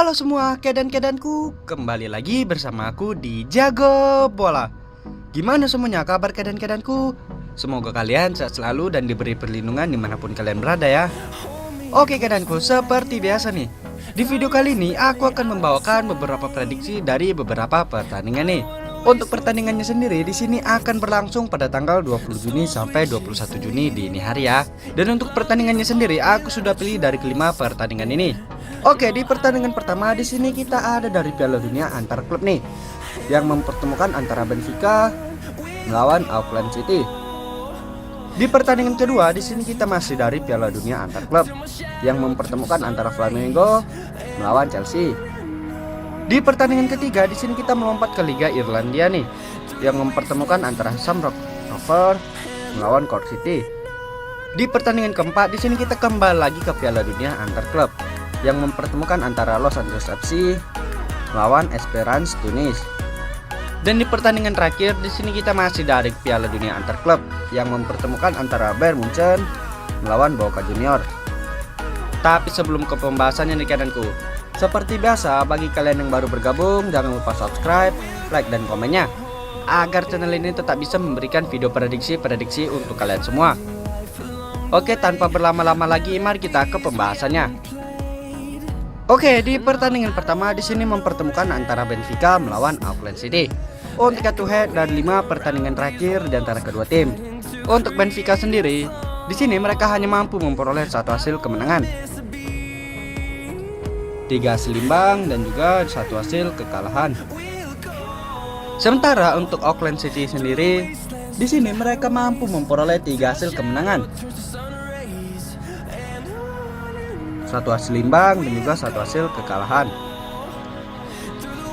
Halo semua kedan-kedanku, kembali lagi bersama aku di Jago Bola. Gimana semuanya kabar kedan-kedanku? Semoga kalian sehat selalu dan diberi perlindungan dimanapun kalian berada ya. Oke kedanku, seperti biasa nih, di video kali ini aku akan membawakan beberapa prediksi dari beberapa pertandingan nih. Untuk pertandingannya sendiri di sini akan berlangsung pada tanggal 20 Juni sampai 21 Juni di ini hari ya. Dan untuk pertandingannya sendiri aku sudah pilih dari kelima pertandingan ini. Oke, di pertandingan pertama di sini kita ada dari Piala Dunia antar klub nih, yang mempertemukan antara Benfica melawan Auckland City. Di pertandingan kedua di sini kita masih dari Piala Dunia antar klub, yang mempertemukan antara Flamengo melawan Chelsea. Di pertandingan ketiga di sini kita melompat ke Liga Irlandia nih, yang mempertemukan antara Shamrock Rovers melawan Cork City. Di pertandingan keempat di sini kita kembali lagi ke Piala Dunia antar klub, yang mempertemukan antara Los Angeles FC melawan Esperance Tunis. Dan di pertandingan terakhir di sini kita masih dari Piala Dunia antar klub, yang mempertemukan antara Bayern Munchen melawan Boca Juniors. Tapi sebelum ke pembahasannya nih kananku, seperti biasa bagi kalian yang baru bergabung jangan lupa subscribe, like dan komennya, agar channel ini tetap bisa memberikan video prediksi-prediksi untuk kalian semua. Oke, tanpa berlama-lama lagi mari kita ke pembahasannya. Oke, di pertandingan pertama di sini mempertemukan antara Benfica melawan Auckland City. Untuk head to head dari 5 pertandingan terakhir di antara kedua tim. Untuk Benfica sendiri, di sini mereka hanya mampu memperoleh satu hasil kemenangan, 3 hasil imbang dan juga 1 hasil kekalahan. Sementara untuk Auckland City sendiri, di sini mereka mampu memperoleh 3 hasil kemenangan, 1 hasil imbang dan juga 1 hasil kekalahan.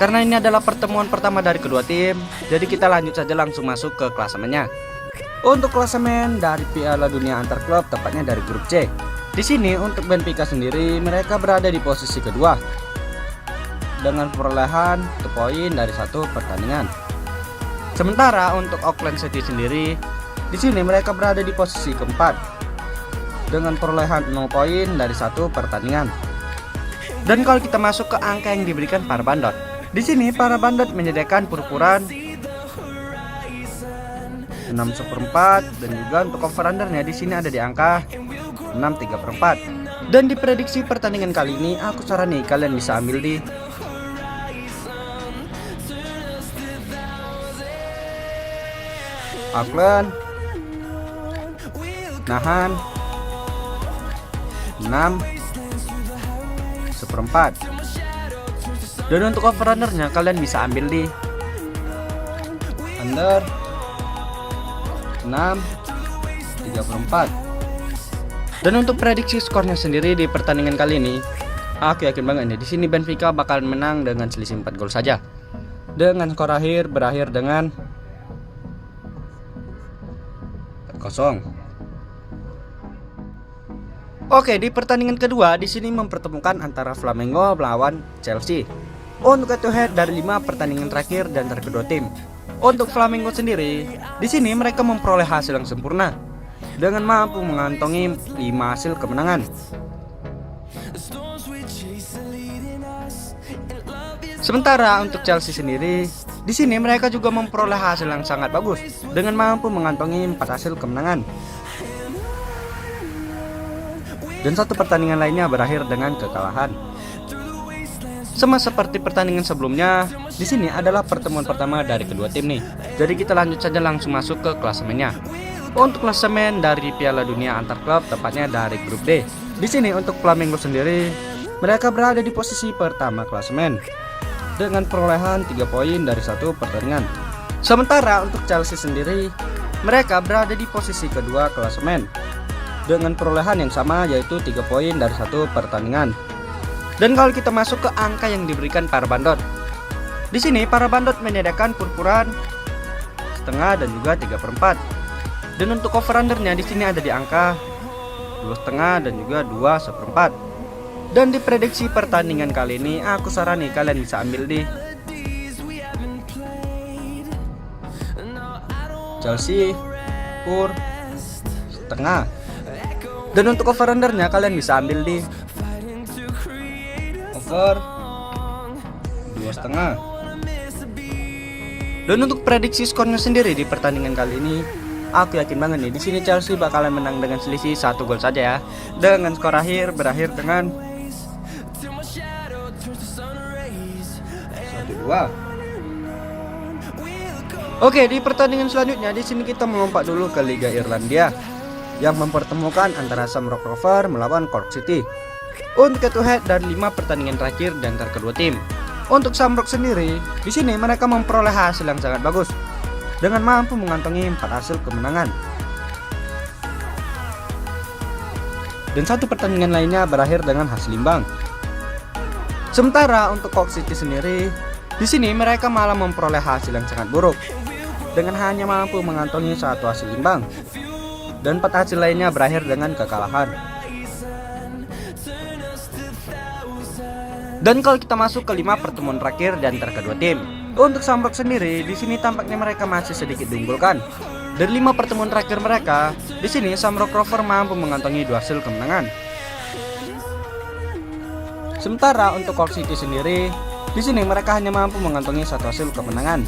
Karena ini adalah pertemuan pertama dari kedua tim, jadi kita lanjut saja langsung masuk ke klasemennya. Untuk klasemen dari Piala Dunia antar klub, tepatnya dari grup C. Di sini untuk Benfica sendiri mereka berada di posisi kedua dengan perolehan 1 poin dari 1 pertandingan. Sementara untuk Auckland City sendiri, di sini mereka berada di posisi keempat dengan perolehan 0 poin dari 1 pertandingan. Dan kalau kita masuk ke angka yang diberikan para bandot, di sini para bandot menyediakan purpuran 6/4 dan juga untuk over undernya di sini ada di angka 6/3. Dan di prediksi pertandingan kali ini aku sarani kalian bisa ambil di Auckland nahan 6/4. Dan untuk over undernya kalian bisa ambil di under 6/34. Dan untuk prediksi skornya sendiri di pertandingan kali ini, aku yakin banget nih di sini Benfica bakal menang dengan selisih 4 gol saja. Dengan skor akhir berakhir dengan 0. Oke, di pertandingan kedua di sini mempertemukan antara Flamengo melawan Chelsea. Untuk head to head dari 5 pertandingan terakhir dan antara kedua tim. Untuk Flamengo sendiri, di sini mereka memperoleh hasil yang sempurna dengan mampu mengantongi 5 hasil kemenangan. Sementara untuk Chelsea sendiri, di sini mereka juga memperoleh hasil yang sangat bagus dengan mampu mengantongi 4 hasil kemenangan. Dan 1 pertandingan lainnya berakhir dengan kekalahan. Sama seperti pertandingan sebelumnya, di sini adalah pertemuan pertama dari kedua tim nih. Jadi kita lanjut saja langsung masuk ke klasemennya. Untuk klasemen dari Piala Dunia antar klub, tepatnya dari grup D. Di sini untuk Flamengo sendiri, mereka berada di posisi pertama klasemen dengan perolehan 3 poin dari 1 pertandingan. Sementara untuk Chelsea sendiri, mereka berada di posisi kedua klasemen dengan perolehan yang sama, yaitu 3 poin dari 1 pertandingan. Dan kalau kita masuk ke angka yang diberikan para bandot, di sini para bandot menyediakan purpuran 1/2 dan juga 3/4. Dan untuk over undernya di sini ada di angka 2,5 dan juga 2/4. Dan di prediksi pertandingan kali ini aku sarani kalian bisa ambil di Chelsea pur 1/2. Dan untuk over undernya kalian bisa ambil di over 2,5. Dan untuk prediksi skornya sendiri di pertandingan kali ini, aku yakin banget nih di sini Chelsea bakalan menang dengan selisih 1 gol saja ya. Dengan skor akhir berakhir dengan 1-2. Oke, di pertandingan selanjutnya di sini kita melompat dulu ke Liga Irlandia yang mempertemukan antara Shamrock Rovers melawan Cork City. Untuk head to head dari 5 pertandingan terakhir di antara kedua tim. Untuk Shamrock sendiri, di sini mereka memperoleh hasil yang sangat bagus dengan mampu mengantongi 4 hasil kemenangan. Dan 1 pertandingan lainnya berakhir dengan hasil imbang. Sementara untuk Cork City sendiri, di sini mereka malah memperoleh hasil yang sangat buruk dengan hanya mampu mengantongi 1 hasil imbang dan 4 hasil lainnya berakhir dengan kekalahan. Dan kalau kita masuk ke 5 pertemuan terakhir di antara kedua tim, untuk Shamrock sendiri di sini tampaknya mereka masih sedikit diunggulkan. Dari 5 pertemuan terakhir mereka, di sini Shamrock Rovers mampu mengantongi 2 hasil kemenangan. Sementara untuk Cork City sendiri, di sini mereka hanya mampu mengantongi 1 hasil kemenangan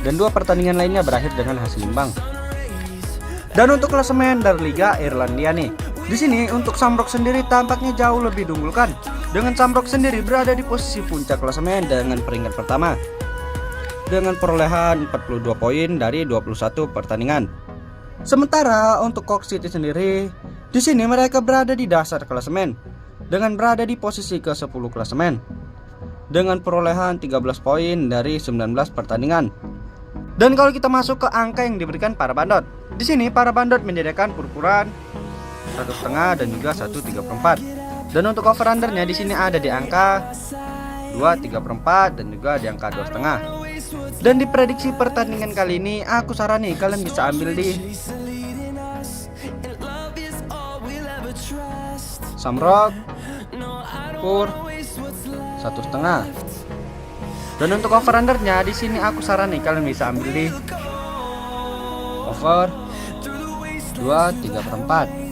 dan 2 pertandingan lainnya berakhir dengan hasil imbang. Dan untuk klasemen dari Liga Irlandia nih, di sini untuk Shamrock sendiri tampaknya jauh lebih diunggulkan. Dengan Shamrock sendiri berada di posisi puncak klasemen dengan peringkat pertama dengan perolehan 42 poin dari 21 pertandingan. Sementara untuk Cork City sendiri, di sini mereka berada di dasar klasemen dengan berada di posisi ke-10 klasemen dengan perolehan 13 poin dari 19 pertandingan. Dan kalau kita masuk ke angka yang diberikan para bandot, di sini para bandot menyediakan ukuran 1,5 dan juga 1,3/4. Dan untuk over undernya di sini ada di angka 2,3/4 dan juga di angka 2,5. Dan di prediksi pertandingan kali ini aku sarani kalian bisa ambil di Shamrock Pur 1,5. Dan untuk over undernya di sini aku sarani kalian bisa ambil di over 2,3/4.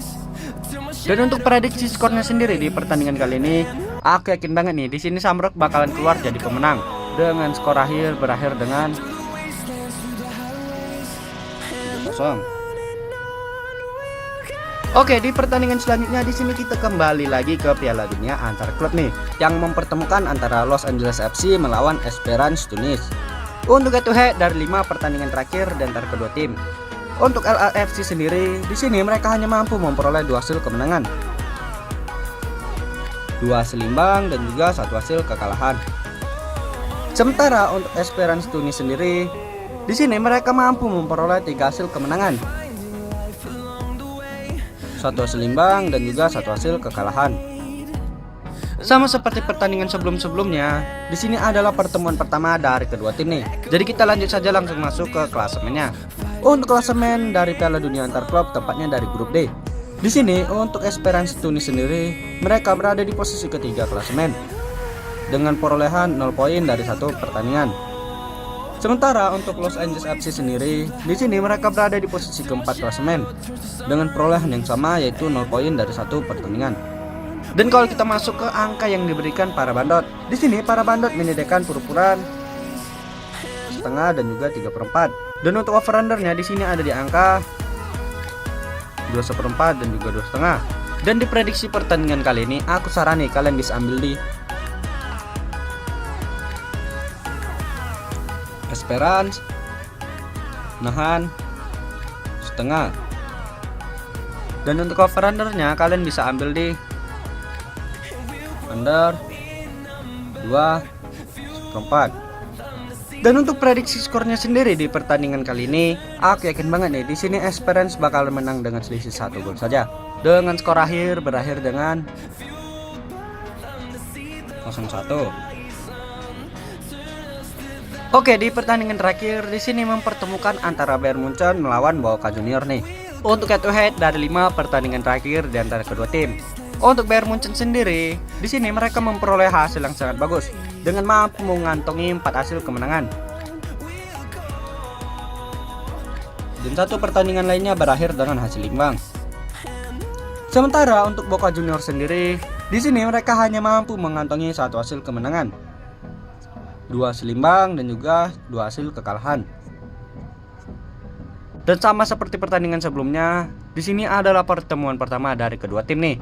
Dan untuk prediksi skornya sendiri di pertandingan kali ini, aku yakin banget nih di sini Shamrock bakalan keluar jadi pemenang dengan skor akhir berakhir dengan 3-0. Oke, di pertandingan selanjutnya di sini kita kembali lagi ke Piala Dunia antar klub nih yang mempertemukan antara Los Angeles FC melawan Esperance Tunis. Untuk head to head dari 5 pertandingan terakhir di antara kedua tim. Untuk LAFC sendiri, di sini mereka hanya mampu memperoleh 2 hasil kemenangan, 2 hasil imbang dan juga 1 hasil kekalahan. Sementara untuk Esperance Tunis sendiri, di sini mereka mampu memperoleh 3 hasil kemenangan, 1 hasil imbang dan juga 1 hasil kekalahan. Sama seperti pertandingan sebelum-sebelumnya, di sini adalah pertemuan pertama dari kedua tim nih. Jadi kita lanjut saja langsung masuk ke klasemennya. Untuk klasemen dari Piala Dunia antar klub tepatnya dari grup D. Di sini untuk Esperance Tunis sendiri mereka berada di posisi ketiga klasemen dengan perolehan 0 poin dari 1 pertandingan. Sementara untuk Los Angeles FC sendiri di sini mereka berada di posisi keempat klasemen dengan perolehan yang sama yaitu 0 poin dari 1 pertandingan. Dan kalau kita masuk ke angka yang diberikan para bandot, di sini para bandot menyediakan ukuran 1,5 dan juga 3/4. Dan untuk over undernya di sini ada di angka 2,1/4 dan juga 2,5. Dan di prediksi pertandingan kali ini aku sarani kalian bisa ambil di Esperance nahan 1,5. Dan untuk over undernya kalian bisa ambil di under 2,4. Dan untuk prediksi skornya sendiri di pertandingan kali ini, aku yakin banget nih di sini Esperance bakal menang dengan selisih 1 gol saja. Dengan skor akhir berakhir dengan 0-1. Oke, di pertandingan terakhir di sini mempertemukan antara Bayern Munchen melawan Boca Juniors nih. Untuk head to head dari 5 pertandingan terakhir di antara kedua tim. Untuk Bayern Munchen sendiri, di sini mereka memperoleh hasil yang sangat bagus dengan mampu mengantongi 4 hasil kemenangan. Dan 1 pertandingan lainnya berakhir dengan hasil imbang. Sementara untuk Boca Juniors sendiri, di sini mereka hanya mampu mengantongi 1 hasil kemenangan 2 hasil imbang dan juga 2 hasil kekalahan. Dan sama seperti pertandingan sebelumnya, di sini adalah pertemuan pertama dari kedua tim nih.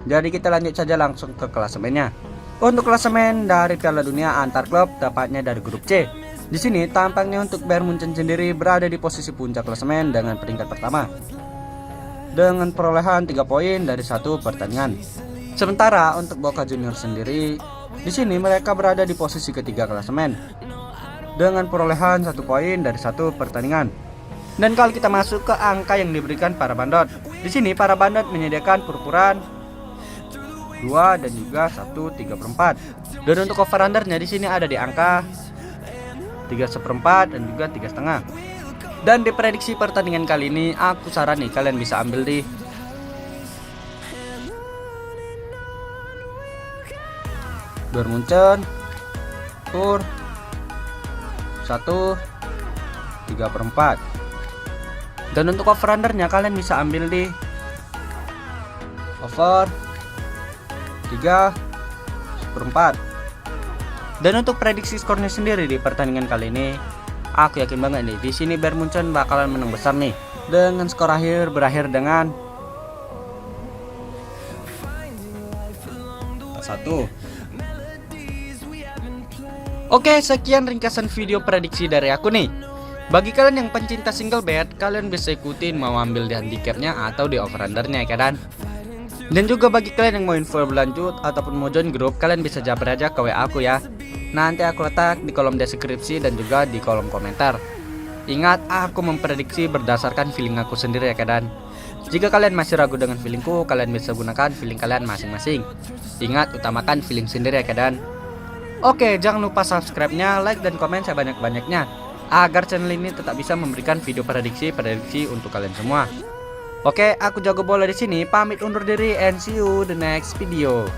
Jadi kita lanjut saja langsung ke klasemennya. Untuk klasemen dari Piala Dunia antar klub dapatnya dari grup C. Di sini tampaknya untuk Bayern Munchen sendiri berada di posisi puncak klasemen dengan peringkat pertama dengan perolehan 3 poin dari 1 pertandingan. Sementara untuk Boca Juniors sendiri, di sini mereka berada di posisi ketiga klasemen dengan perolehan 1 poin dari 1 pertandingan. Dan kalau kita masuk ke angka yang diberikan para bandot, di sini para bandot menyediakan perpuluhan 2 dan juga 1/3. Dan untuk over undernya di sini ada di angka 3/4 dan juga 3,5. Dan di prediksi pertandingan kali ini aku saran nih kalian bisa ambil di Bayern Munchen tur 1/3. Dan untuk over undernya kalian bisa ambil di over 3/4. Dan untuk prediksi skornya sendiri di pertandingan kali ini, aku yakin banget nih di sini Bayern Munchen bakalan menang besar nih dengan skor akhir berakhir dengan 1. Oke, sekian ringkasan video prediksi dari aku nih. Bagi kalian yang pencinta single bet, kalian bisa ikutin mau ambil di handicapnya atau di over undernya ya kan. Dan juga bagi kalian yang mau info berlanjut ataupun mau join grup, kalian bisa japri aja ke WA aku ya. Nanti aku letak di kolom deskripsi dan juga di kolom komentar. Ingat, aku memprediksi berdasarkan feeling aku sendiri ya kedan. Jika kalian masih ragu dengan feelingku, kalian bisa gunakan feeling kalian masing-masing. Ingat, utamakan feeling sendiri ya kedan. Oke, jangan lupa subscribe-nya, like dan komen sebanyak-banyaknya agar channel ini tetap bisa memberikan video prediksi untuk kalian semua. Oke, aku Jago Bola di sini pamit undur diri and see you the next video.